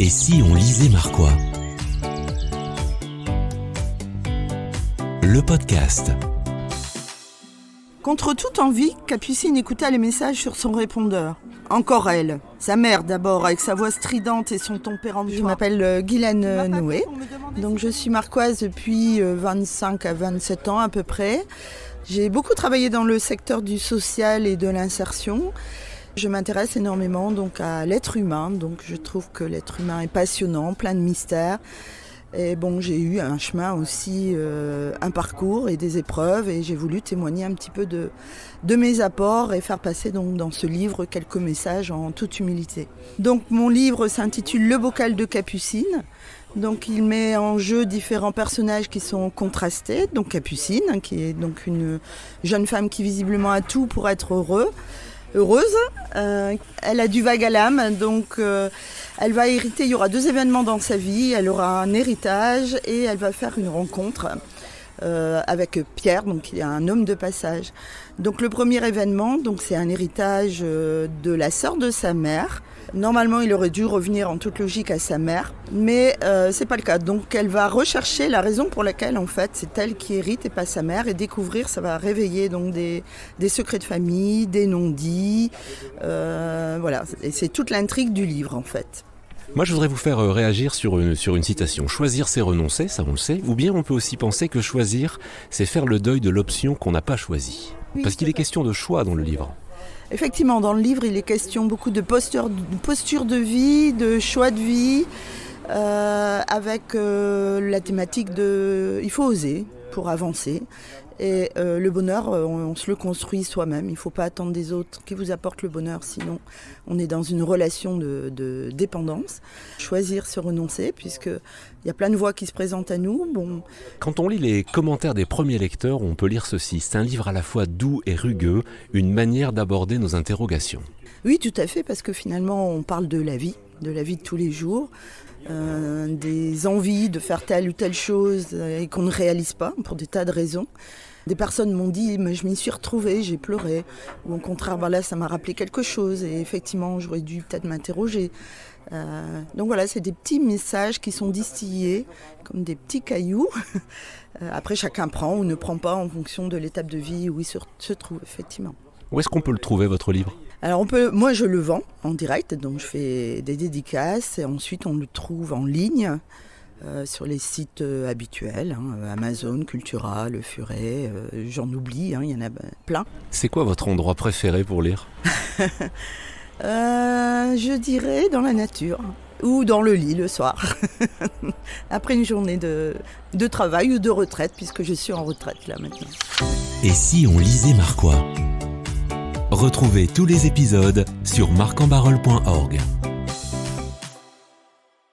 Et si on lisait Marquois? Le podcast. Contre toute envie, Capucine écouta les messages sur son répondeur. Encore elle, sa mère d'abord, avec sa voix stridente et son ton péremptoire. Je m'appelle Guylaine Noué, donc je suis marquoise depuis 25 à 27 ans à peu près. J'ai beaucoup travaillé dans le secteur du social et de l'insertion. Je m'intéresse énormément donc à l'être humain, donc je trouve que l'être humain est passionnant, plein de mystères. Et bon, j'ai eu un chemin aussi, un parcours et des épreuves, et j'ai voulu témoigner un petit peu de mes apports et faire passer donc dans ce livre quelques messages en toute humilité. Donc mon livre s'intitule Le bocal de Capucine. Donc il met en jeu différents personnages qui sont contrastés. Donc Capucine, qui est donc une jeune femme qui visiblement a tout pour être heureuse. Elle a du vague à l'âme, donc elle va hériter, il y aura 2 événements dans sa vie, elle aura un héritage et elle va faire une rencontre avec Pierre, donc il y a un homme de passage. Donc le premier événement, donc c'est un héritage de la sœur de sa mère. Normalement, il aurait dû revenir en toute logique à sa mère, mais c'est pas le cas. Donc elle va rechercher la raison pour laquelle en fait c'est elle qui hérite et pas sa mère, et découvrir, ça va réveiller donc des secrets de famille, des non-dits, voilà. Et c'est toute l'intrigue du livre en fait. Moi, je voudrais vous faire réagir sur une citation. Choisir, c'est renoncer, ça on le sait. Ou bien on peut aussi penser que choisir, c'est faire le deuil de l'option qu'on n'a pas choisie. Oui, parce qu'il est question de choix dans le livre. Effectivement, dans le livre, il est question beaucoup de posture de vie, de choix de vie, avec la thématique de « il faut oser pour avancer ». Et le bonheur, on se le construit soi-même. Il ne faut pas attendre des autres qui vous apportent le bonheur, sinon on est dans une relation de dépendance. Choisir, se renoncer, puisqu'il y a plein de voies qui se présentent à nous. Bon. Quand on lit les commentaires des premiers lecteurs, on peut lire ceci. C'est un livre à la fois doux et rugueux, une manière d'aborder nos interrogations. Oui, tout à fait, parce que finalement, on parle de la vie de tous les jours. Des envies de faire telle ou telle chose et qu'on ne réalise pas pour des tas de raisons. Des personnes m'ont dit mais je m'y suis retrouvée, j'ai pleuré, ou au contraire là ça m'a rappelé quelque chose et effectivement j'aurais dû peut-être m'interroger. Donc voilà, c'est des petits messages qui sont distillés comme des petits cailloux. Après chacun prend ou ne prend pas en fonction de l'étape de vie où il se trouve effectivement. Où est-ce qu'on peut le trouver, votre livre ? Alors moi je le vends en direct, donc je fais des dédicaces et ensuite on le trouve en ligne sur les sites habituels, Amazon, Cultura, Le Furet, j'en oublie, il y en a plein. C'est quoi votre endroit préféré pour lire ? Je dirais dans la nature ou dans le lit le soir, après une journée de travail ou de retraite, puisque je suis en retraite là maintenant. Et si on lisait Marquois? Retrouvez tous les épisodes sur marcambarol.org.